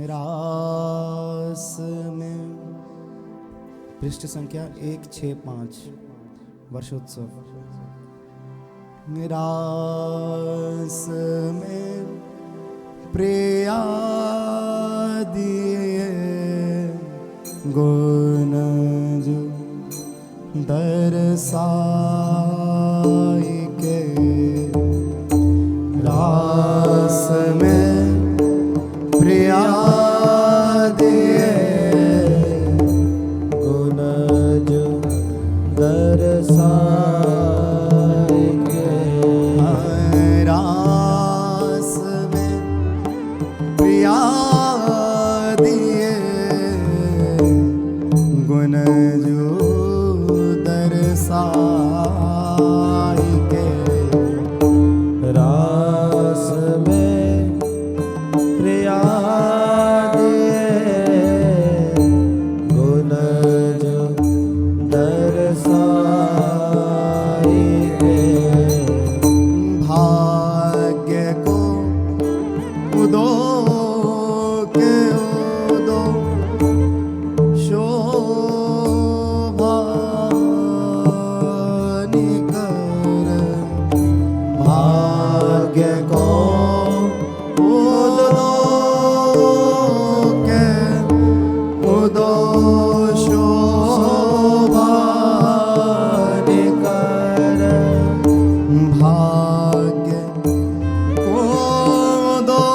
रास में पृष्ठ संख्या 165 वर्षोत्सव। रास में प्रिया दिए गुण जो दरसाई के। रास में प्रिया दिए गुण जो दरसाई के। रास में प्रिया दिए गुण जो दरसाई के। रास में प्रिया दिए गुण जो दरसाई के। भाग्य को उदो के उदो शोभा निकर। भाग्य को उदो के उदो शोभा निकर। भाग्य को उदो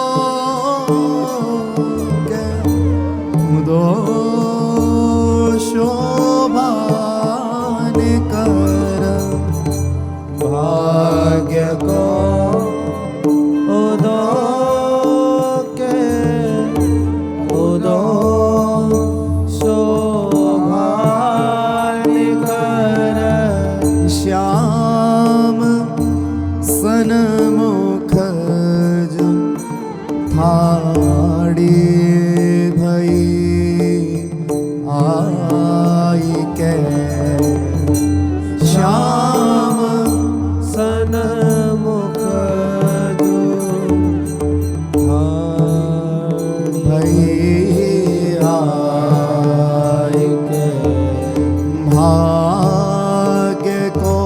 के उदो शोभा निकर। भाग्य को उदो के उदो शोभा निकर। श्याम सनमुख जो थाड़ी भई आई के। श्याम सनमुख जो थाड़ी भई आई के। भाग्य को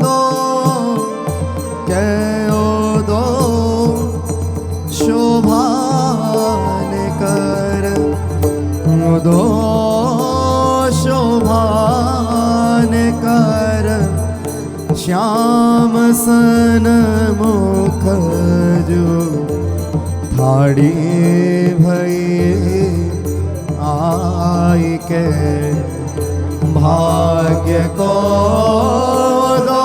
दो के दो शोभा निकर। दो शोभा निकर। श्याम सनमुख जो थाड़ी भई आई के। भाग्य को दो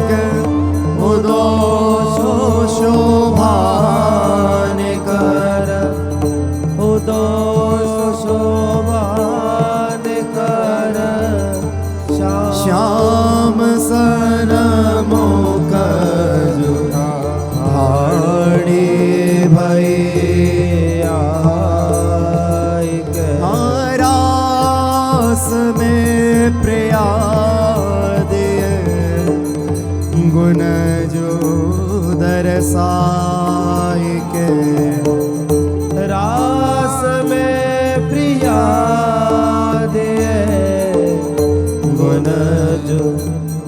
के उदो शोभा निकर। उदो शोभा निकर। श्याम सनमुख जो थाड़ी भई आई के। रास में प्रिया दिए गुण जो दरसाई के। रास में प्रिया दिए गुण जो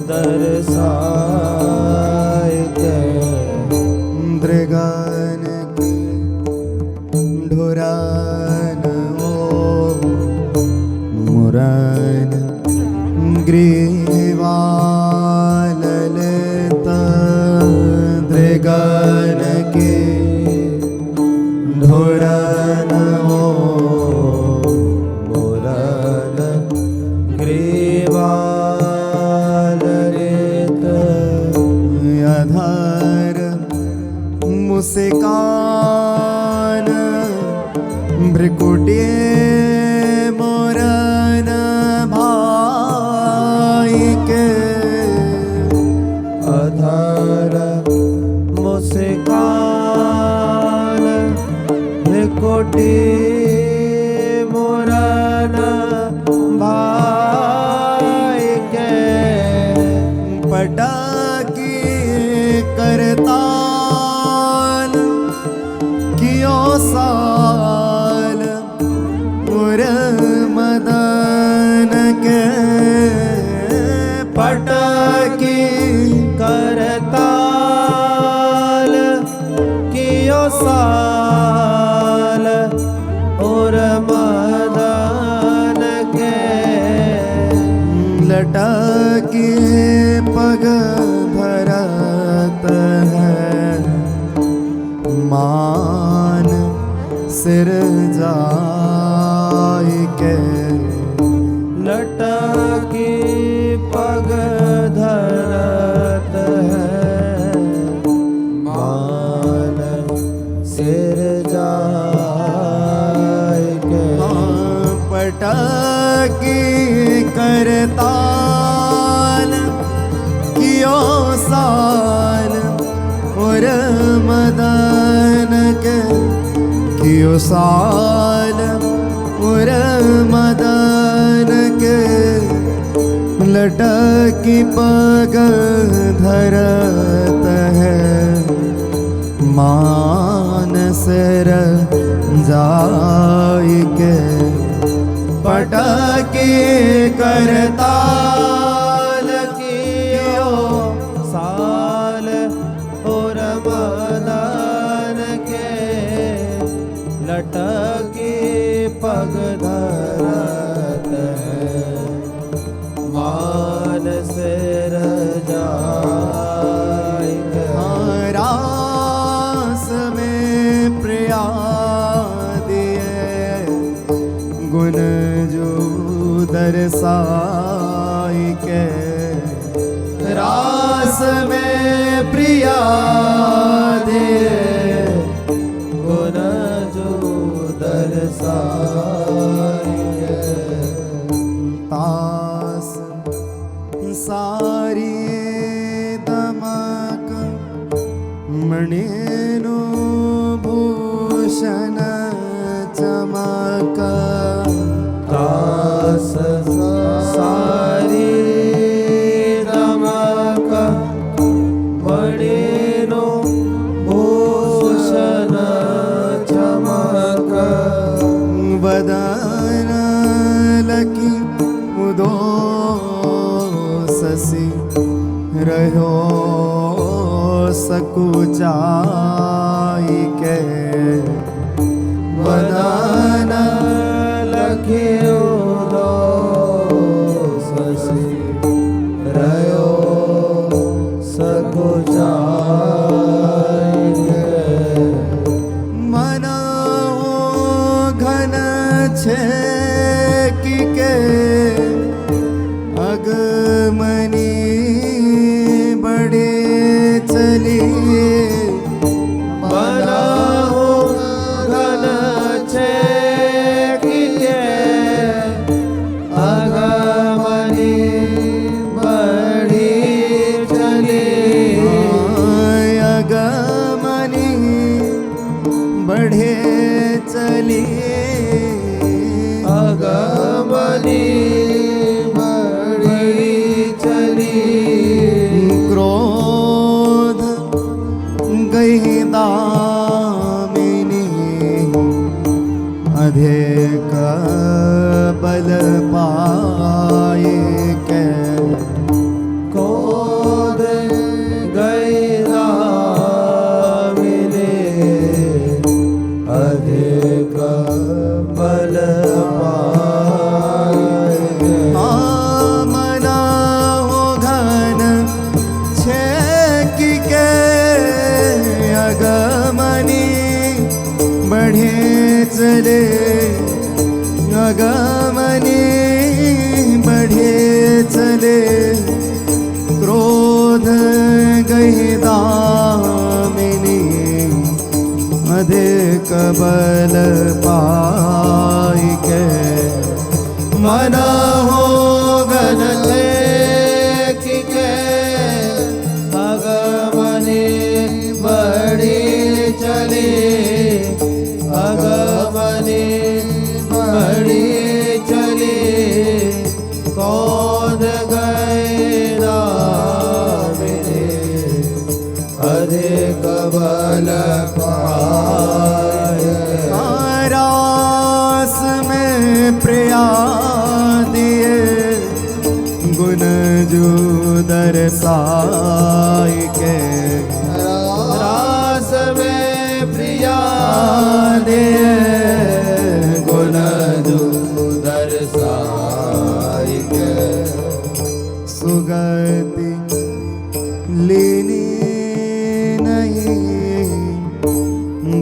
दरसाई के। दृगन की ढुरन ओ मुरन ग्रीवाल ललित। दृगन की ढुरन ओ मुरन ग्रीवाल ललित। अधर मुस्कान भ्रिकुटी मोरन भाई के। अधर मुस्कान भ्रिकुटी मोरन भाई के। पटाकी करताल कियो साल उर मदन के पटकी करताल कियो साल और मदन के लटकी पग भरत है मान सिर जाय के लटकी पग धरत है मान सिर जाय के पटकी करताल कियो साल और मदन के कियो साल और मदन के लटकी पग धरत है मान सिर जाय के पटकी करताल कियो साल और मदन के लटकी पग धरत है मान सिर जाय के रास में प्रिया दिए गुण जो दरसाय के रास में प्रिया दे गुण जो दरसाय के तास सारी दमक मणिनु भूषण चमक तास सारी दमक मणिनु भूषण चमक वदन लकी उदो ससी रहो सकुचाई के वदन लखी उदो ससी रहो सकुचाई के मन घन छे की के अगमनी बड़े चली बना हो घन छे के अगमनी बड़ी चली अगमनी बढ़े चली अगमनी क्रोध गई दामिनी अधिक बल पाए के क्रोध गई दामिनी अधिक बल पाए मना हो घन छेकी के अगमनी बढ़े चले अगमनी बढ़े चले क्रोध गई दामिनी अधिक बल पाई के मना हो गन की के अगमनी बड़ी चली अगमनी बड़ी चली कौन गए अधिक बल पाए प्रिया दे गुण जो दर्शाई के सुगति लेनी नहीं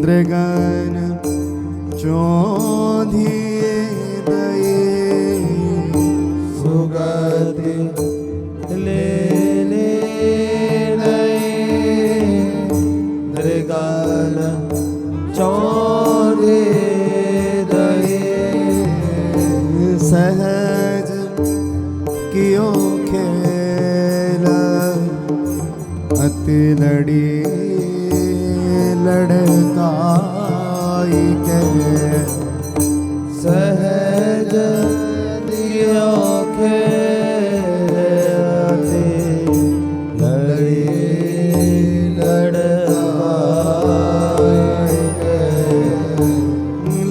दृगन चौधिए दये सुगति लेने नहीं दृगन चौधे दये सहज कियो खेल अति लड़ी लड़काई के सहज दियो खेलते लड़ी लड़ाए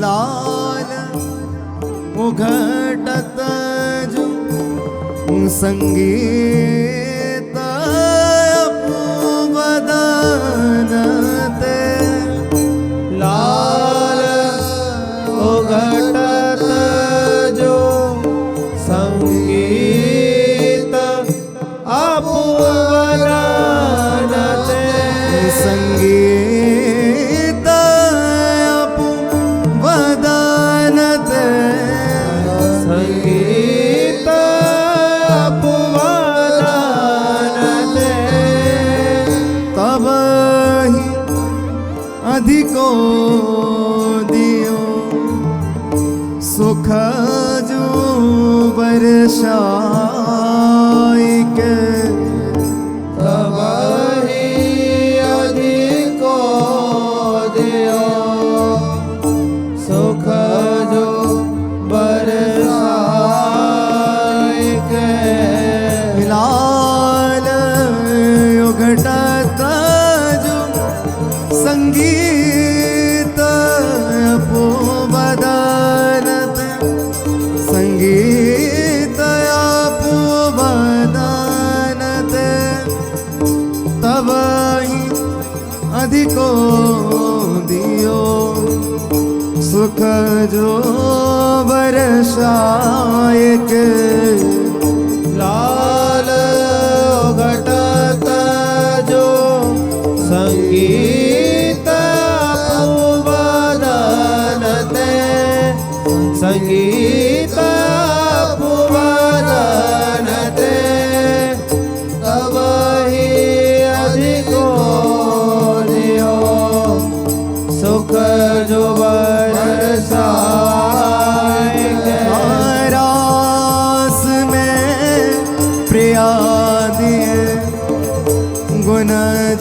लाल उघटत जो संगीत अपवदनते लाल उघटत जो संगीत अपवदनते संगीत अपवदनते संगीत अपवदनते तब ही अधिको दियो सुख जो बरसाई के तब ही अधिको दियो सुख जो बरसाए के लाल उघटत जो संगीत अपवदनत संगीत अपवदनत तब ही अधिको दियो सुख जो बरसाए के लाल घटत जो संगीत अपवदनते संगीत अपवदनते तब ही अधिको दियो सुख जो बरसाए के रास में प्रिया दिए गुण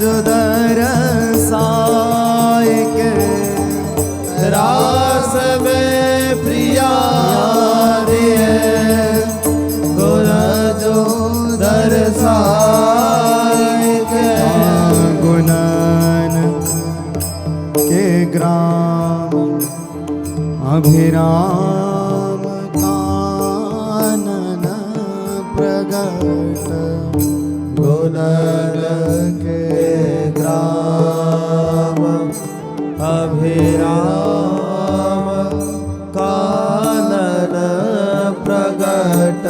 जो दरसाए के रास में प्रिया दिए गुण जो दर्शाए के गुणन के ग्राम अभिराम कानन प्रगट गुणन के ग्राम अभिराम कानन प्रगट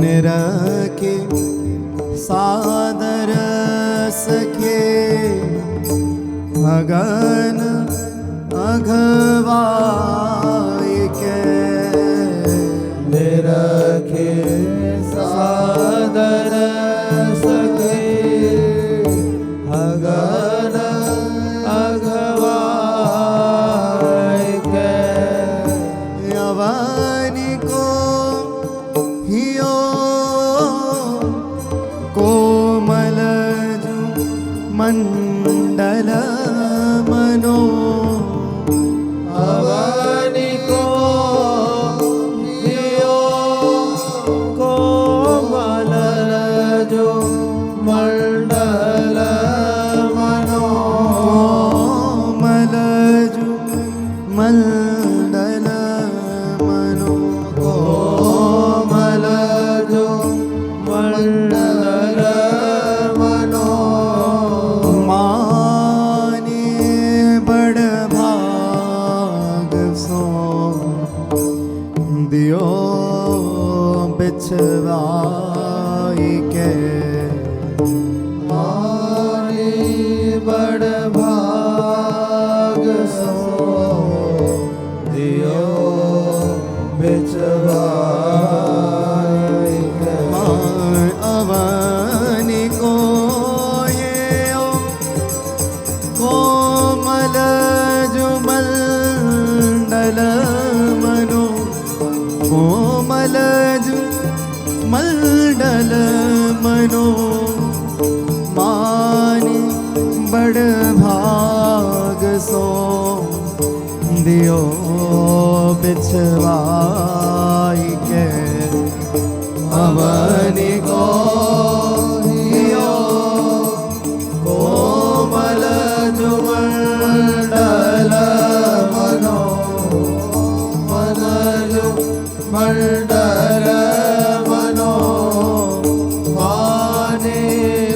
निरखे सादर सखे अगन अघवाई के निरखे सादर सखे अगन अघवाए के यवानी को हियो कोमल जो मंडल मनो अवनी को हियो कोमल जो मंडल मनो कोमल जो मंडल मनो कोमल जो मंडल मनो माने दियो बिछवाई के अवनि को हियो कोमल जुमंडल मनो मनजु मंडल मनो माने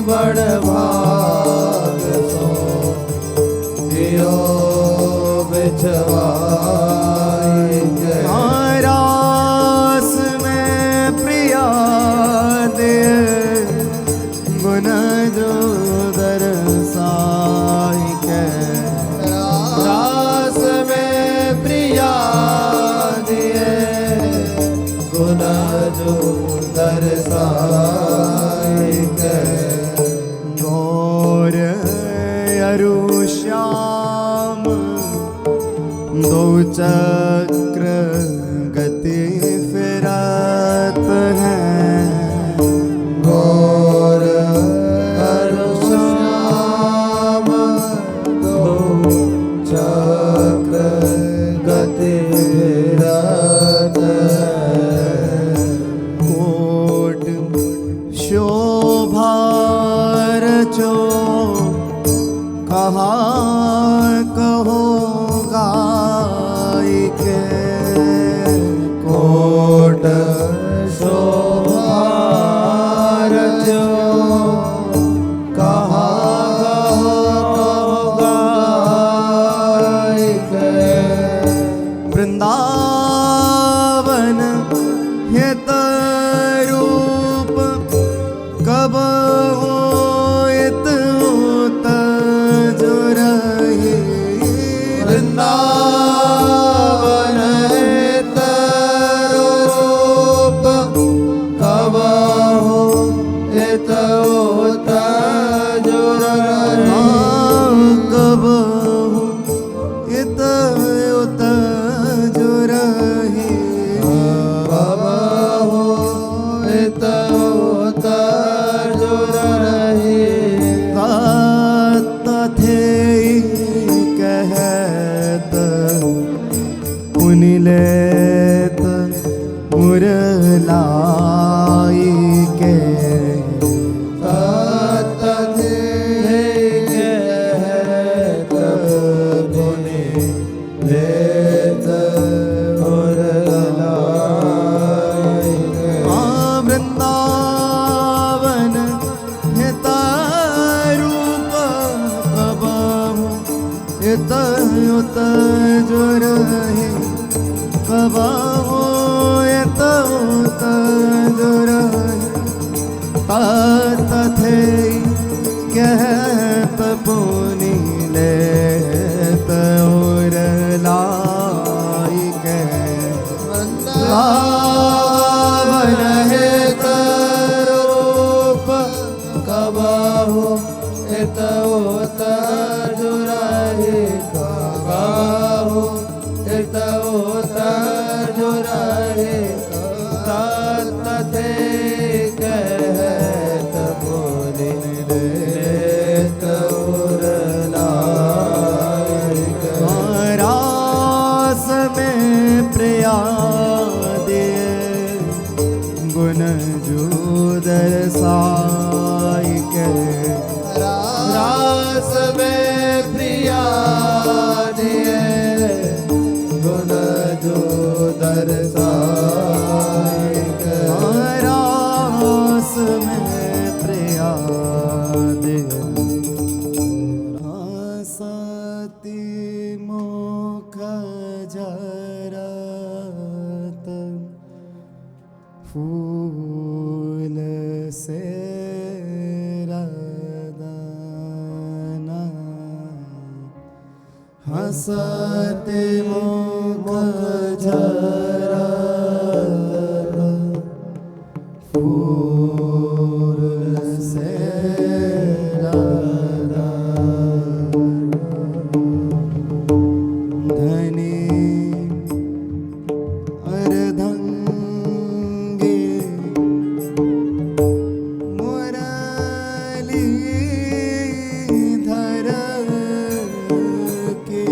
बड़ भाग सो दियो बिछवाई के रास में प्रिया दे गुण जो दरसाई के रास में प्रिया दिए गुण जो दरसाई के गौर अरु श्याम दो चक्र गति फिरत हैं गौर अरु श्याम दो चक्र गति फिरत कोट शोभा रचो कहा कहो गाय के कोट शोभा रचो कहा गाय के वृंदावन हित रूप कब होत जो रही वृंदावन रूप कब हो इत उत जो रही कब इत उत जो रही कब हो इत उत जो रही तथे कहत पुनिलेत मुरलाई के वृंदावन हित रूप कब हित उत जो रहे कब हित उत जो रहे तथे कहत पुनि लेत और लाई के वृंदावन हित रूप कब हो इत उत जो रही कब हो इत उत जो रही तथे कहत पुनि लेत और लाई के रास में प्रिया दे गुण जो दरसाई के रास में प्रिया दिए गुण जो दरसाई के रास में प्रिया दे सती मुख जरत फूल से रदना हंसते मुख जरत फूल से रदना धनी अर्धंगे मुरली धर के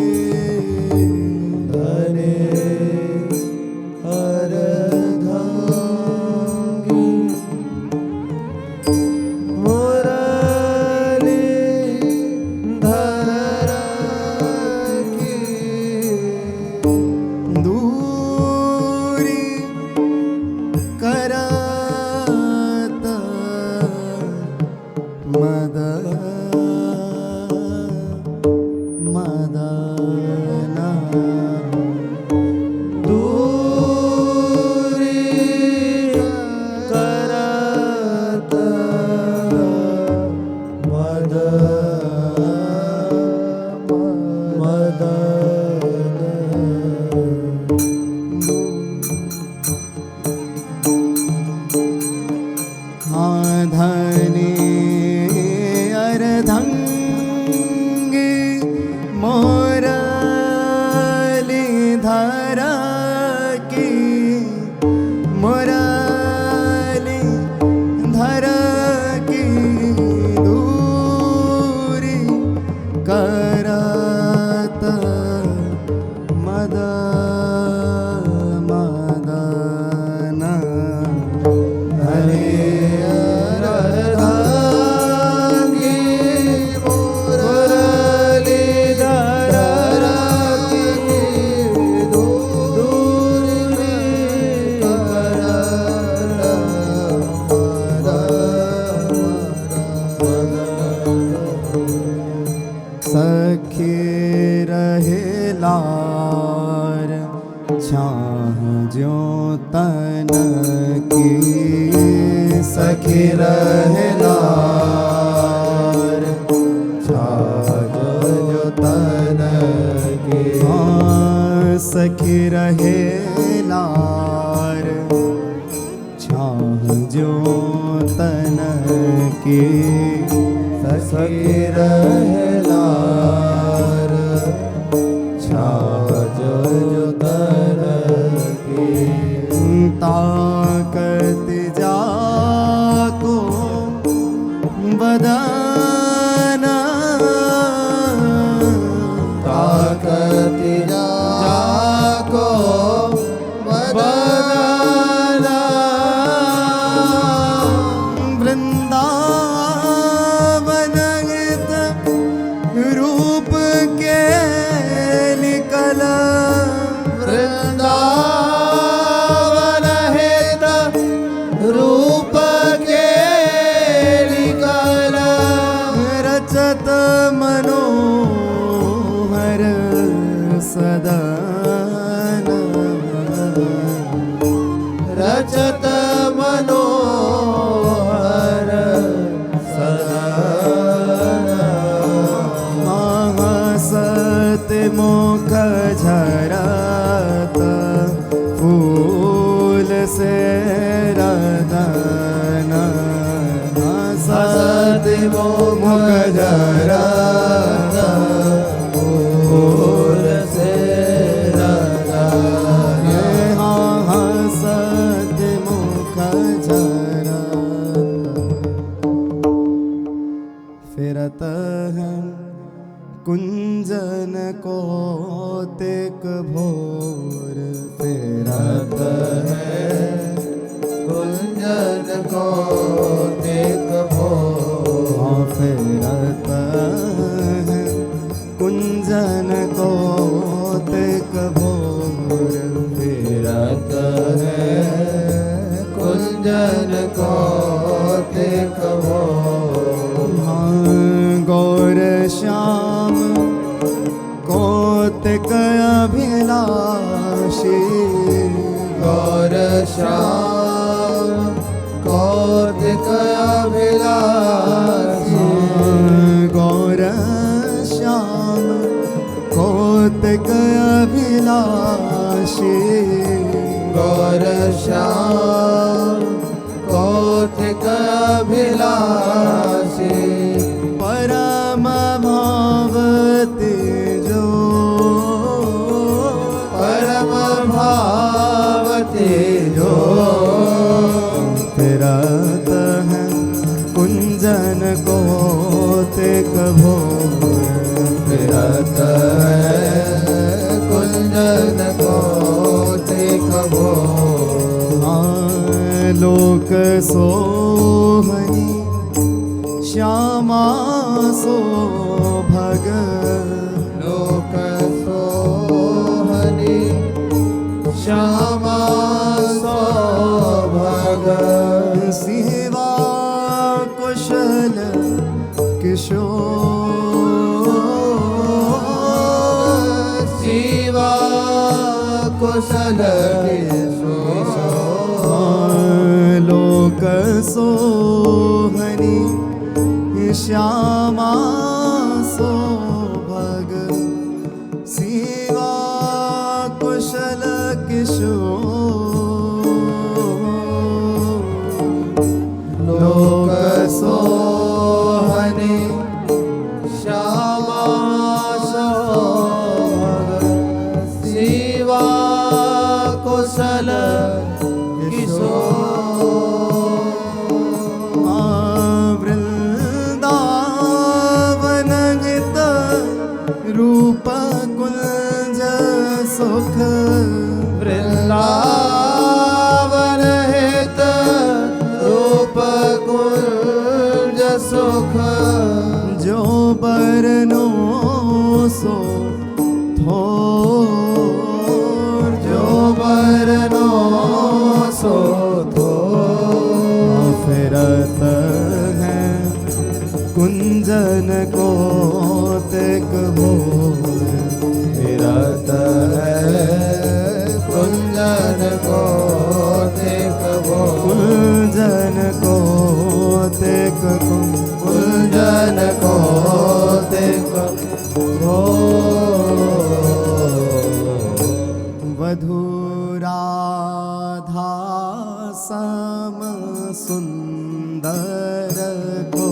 कुशल लोक सोहनी श्यामा सोभग शिवा कुशल किशोर लोक सोहनी श्यामा सोभग शिवा कुशल रूप कुंज सुख वृंदावन हित रूप कुंज सुख जो बरनो सो थोर जो बरनो सो थोर फिरत है कुंजन को तेक भोर फिरत है कुंजन को तेक भोर कुंजन को तेक कुंजन को तेक वधु राधा सम सुंदर को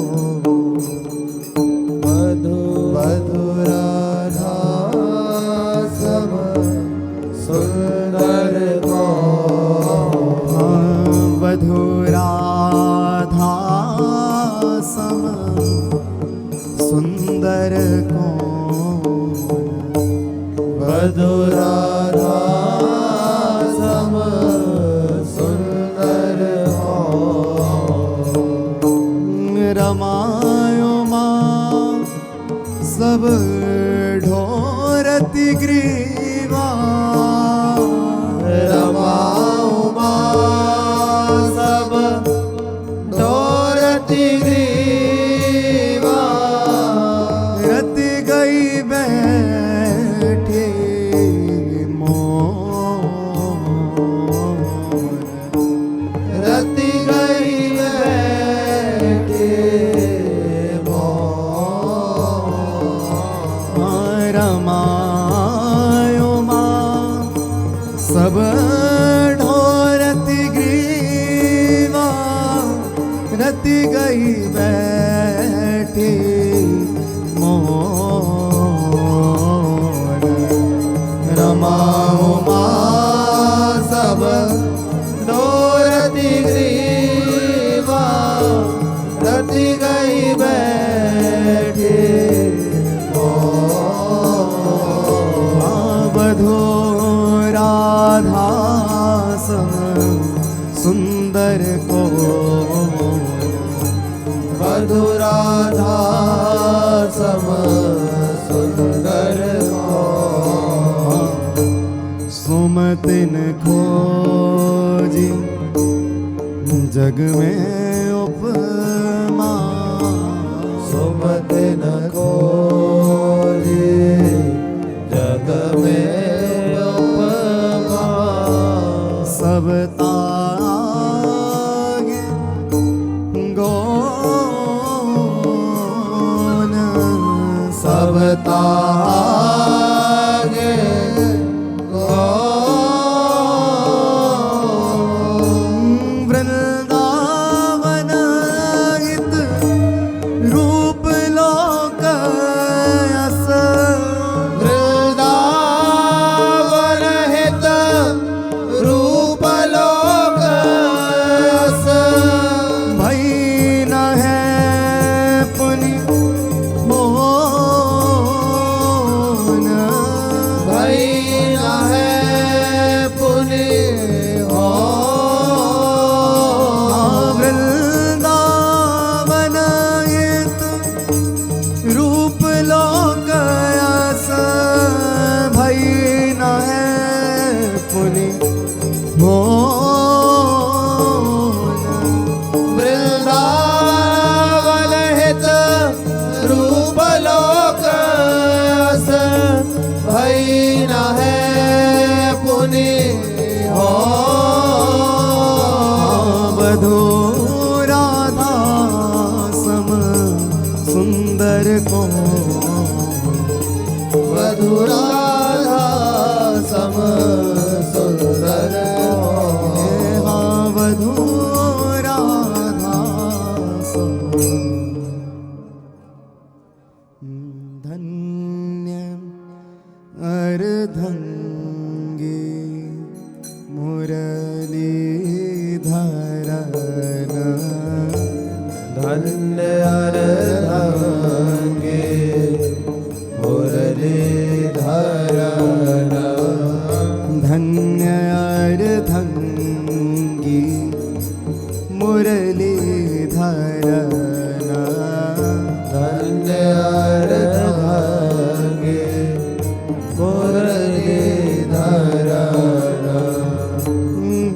वधु राधा सम सुंदर को वधु राधा सम सुंदर को वधु राधा सम सुंदर को रमायो माँ सब ढोरती ग्रीवा रमाओ माँ सब ढोरती ग्रीवा रति गई बैठी मोर रति गई बैठी रमायो माँ सब ढोरती ग्रीवा रति गई बैठी मोर रमाओ माँ सब ढोरती ग्रीवा रति गई बैठी वधु राधा सम सुंदर को वधु राधा सम सुंदर को सुमतिन खोजी जग में उपमा सुमति न खोजी जग में उपमा सब तागे गौन सब तागे वृंदावन हित रूप लोक यस वृंदावन हित रूप लोक यस भई न है पुनि मोन भई न है पुनि हो वृंदावन हित रूप लोक यस भई न है पुनि मोन वृंदावन हित रूप लोक यस भई न है पुनि अर्धंगी मुरलीधरन धन्य अर्धांगे मुरलीधरन धन्य अर्धंगी मुरलीधरन धन्य अर्धांगे मुरलीधरन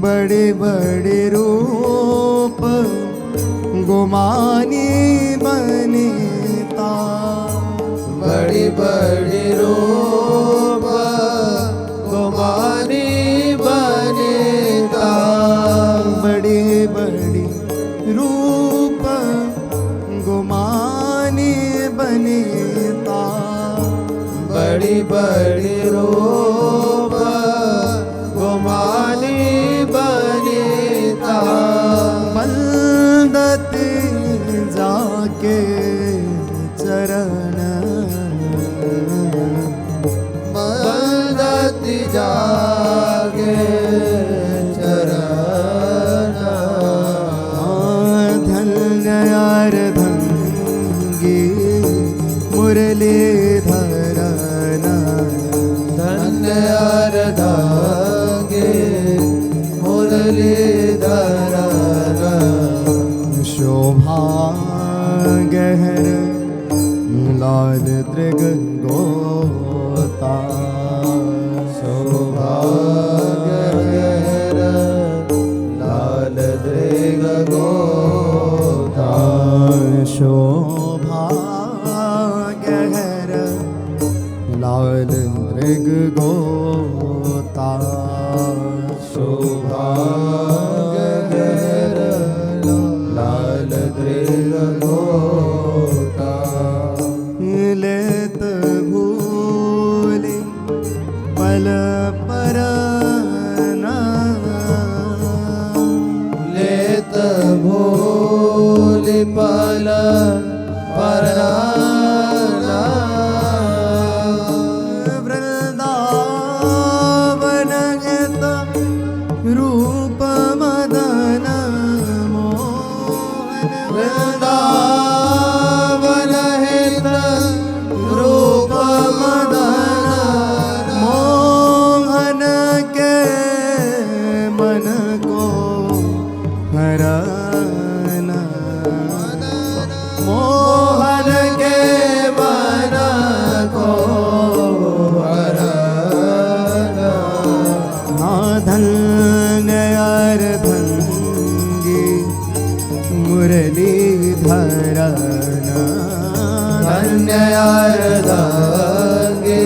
बड़े बड़े रूप गुमानी बनेता बड़ी बड़ी रूप गुमानी बनेता बड़ी बड़ी रूप गुमानी बनेता बड़ी बड़ी रूप गुमानी बनेता बंदत जाके चरण बंदति जागे चरण धन्य अर्धंगी मुरलीधरन धन्य अर्धांगे मुरलीधरन शोभा गहर लाल दृग गोता सौभाग्यहर लाल दृग गोता शोभा गहर लाल दृग गोता सौभाग्यहर लाल दृग गोता लेत भूले पल परना लेत भोले पल पराना वृंदावन गत रूप मदन मोहन वृंदावन हित रूप मदन मोहन के मन को हरना मोहन के मन को हरना धन्य अर्धंगी मुरलीधरन धन्य अर्धांगे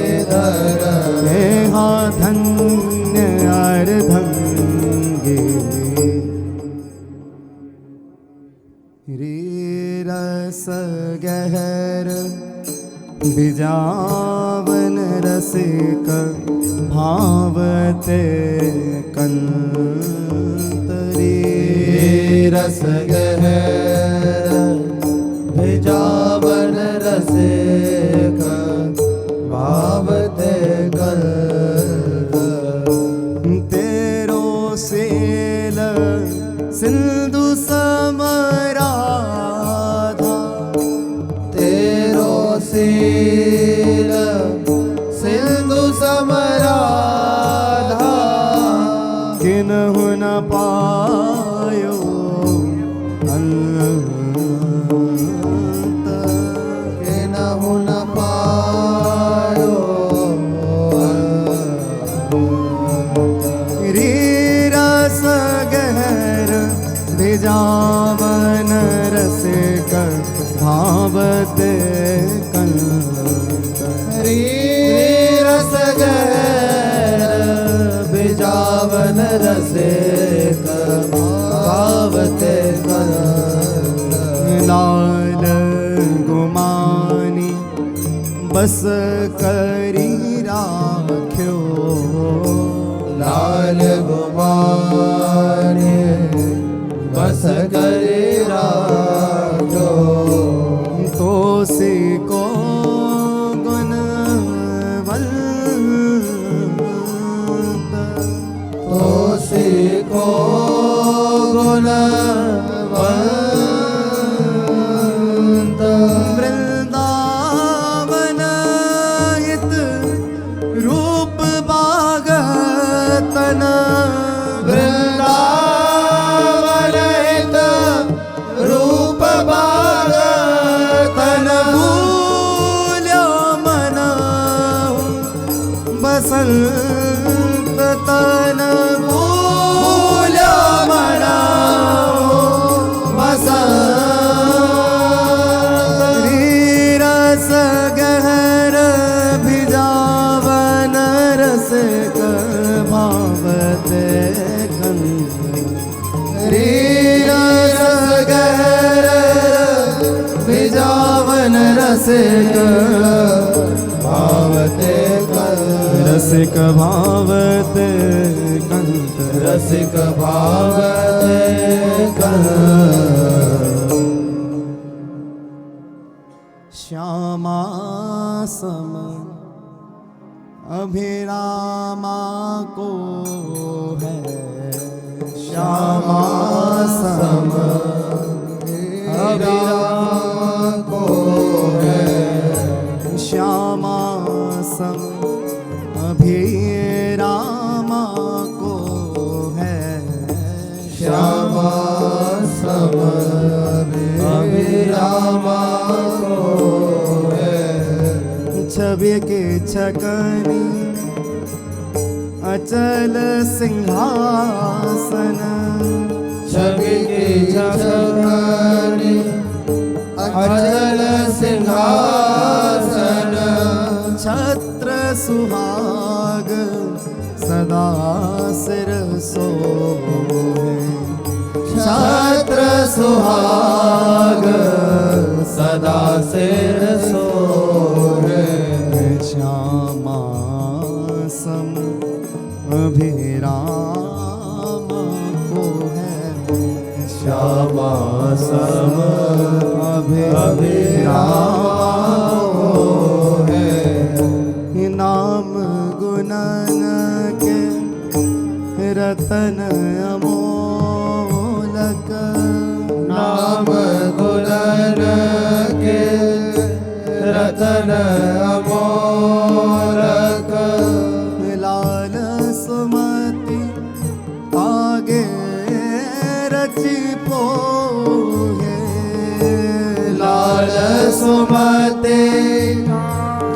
मुरलीधरन हा धन्य अर्धंगी रे रस गहर बिजावन रसिक भावते कंतरी रस गहर भिजावन रसिक भावते कल तेरो सेल सिंधु समराधा तेरो सील सिंधु समराधा किन्हु न पायो अंत किन्हु न पायो रे रस गहर भिजावन रसिक भावते कंत रे रस गहर बिजावन रसिक भावते कल लाल गुमानी बस करी राख्यो लाल गुमाने बस करे राखो तो से को गुण बसंत तन भूला मनाओ बसंत रस गहर भिजावन रस भावते रस गहर भिजावन रस भावते रसिक भावते कंत रसिक भावते श्यामा सम अभिरामा को है श्यामा सम अभिराम को है श्यामा सम अभिरामा को है श्यामा सम अभिरामा को है छवि के छकनी अचल सिंहासन छवि की छकनी अचल सिंहासन छत्र सुहाग सदा सिर सोहे छत्र सुहाग सदा सिर सोहे श्यामा सम अभिराम को है श्यामा सम अभिराम को है नाम गुणन के रतन अमोलक नाम गुणन के रतन अमोलक लाल सुमति आगे रची पोहे लाल सुमते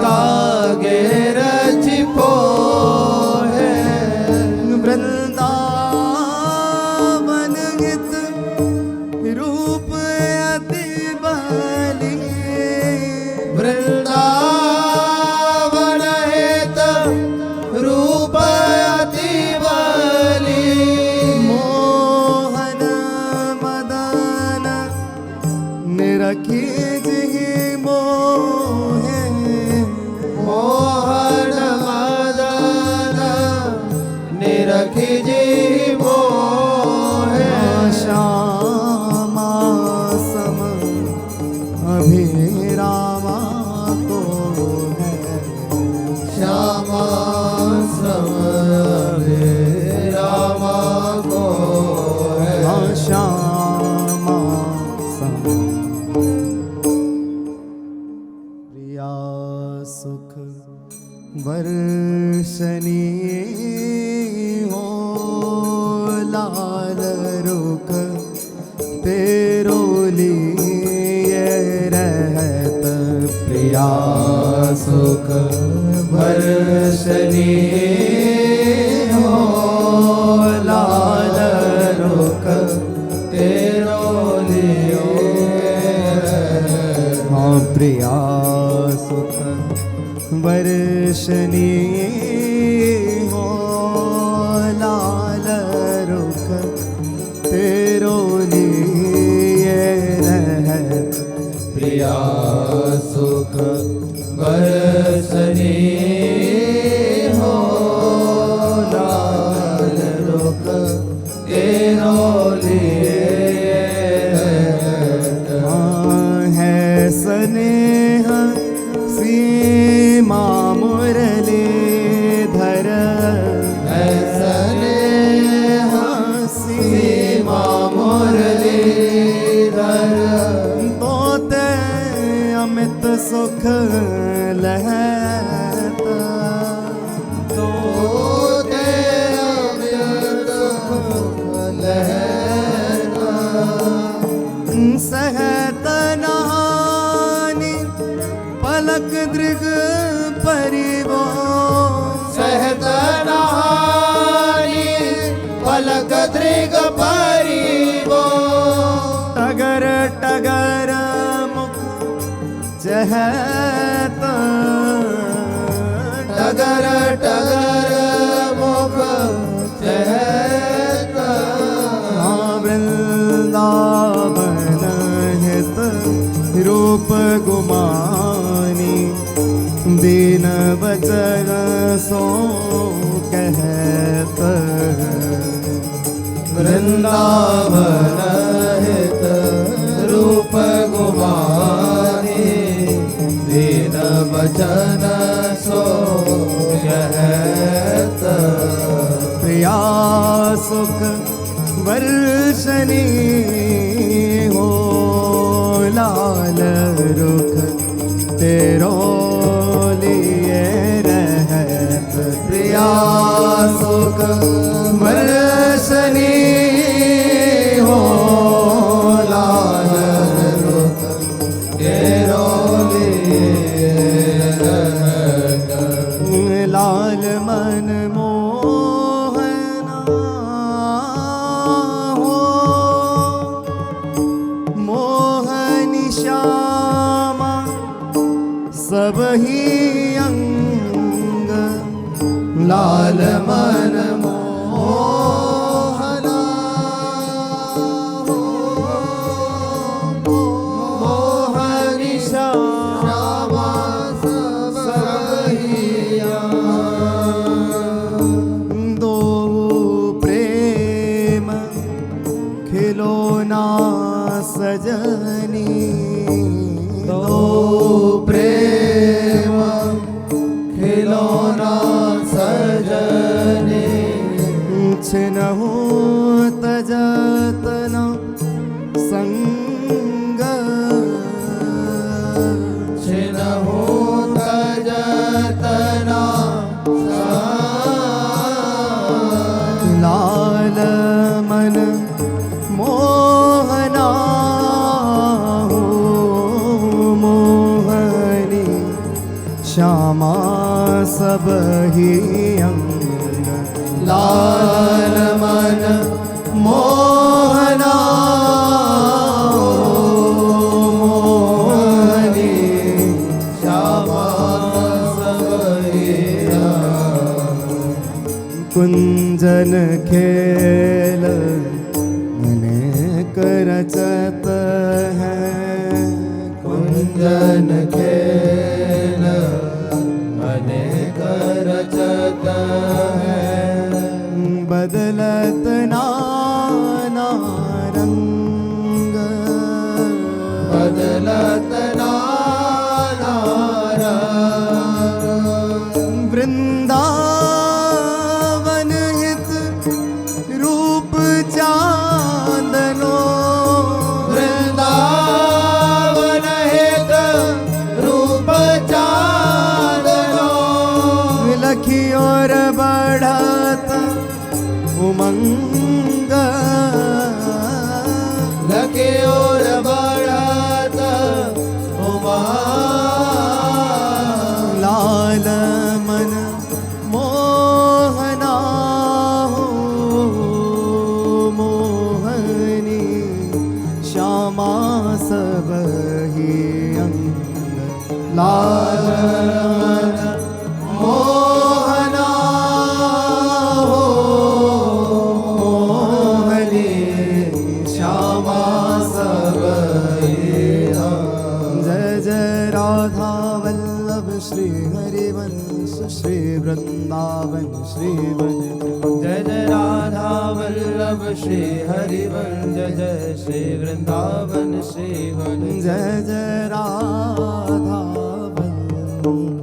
कागे रचिपो है वृंदावन हित रूप अति बली वृंदावन हित रूप अति बली मोहन मदन निरखी जिहि मोहे मोहन मदन निरखी जी मोहे श्यामा सम अभिरामा को है श्यामा सम रामा को है श्यामा सम प्रिया सुख वर्षनी हो लाल रुख तेरो लिए रहत प्रिया सुख वर्षनी हो लाल रुख तेरो लियो हाँ प्रिया सुख वर्षनी हो लाल रुख तेरो लिए रहत प्रिया सुख वर्षनी हो लाल रुख तेरो लिए है स्नेह सीमा मुरलीधर ऐसने सीमा मुरलीधर तोते अमित सुख लहता तोते अमित सुख लहता सहत नहानी पलक दृग परिवो सह कहत टगर टगर मुख चहत वृंदावन हित रूप गुमानी दीन बचन सो कहत वृंदावन हित रूप गुमानी दीन बचन सो कहत प्रिया सुख वर्षनी हो लाल रुख तेरो लिए रहत प्रिया सुख वर्षनी हो लाल रुख तेरो लिए रहत लाल मन मोहना हो मोहनी श्यामा सब ही अंग लाल मन मोहना मोहनी श्यामा सब ही दो प्रेम खिलौना सजनी दो प्रेम खिलौना सजने छिनहु तजतना संग छिनहु तजतना लाल मन मोहना हो मोहनी श्यामा सब ही अंग लाल मन मोहना मोहनी श्यामा सब हीरा कुंजन खेल अनेक रचत है कुंजन खेल अनेक रचत है बदलत नाना रंग बदलत नाना रंग वृंदावन हित रूप चांदनो वृंदावन हित रूप चांदनो लखी और बढ़त उमंग लखे और बढ़त उमंग लाल मन मोहना हो मोहनी श्यामा सब ही अंग लाल मन मोहना हो मोहनी श्यामा सब हीरा जय जय राधा वल्लभ श्री हरिवंश श्री वृंदावन श्री वन जय जय राधा वल्लभ श्री हरिवंश जय जय श्री वृंदावन श्री वन जय जय राधा वल्लभ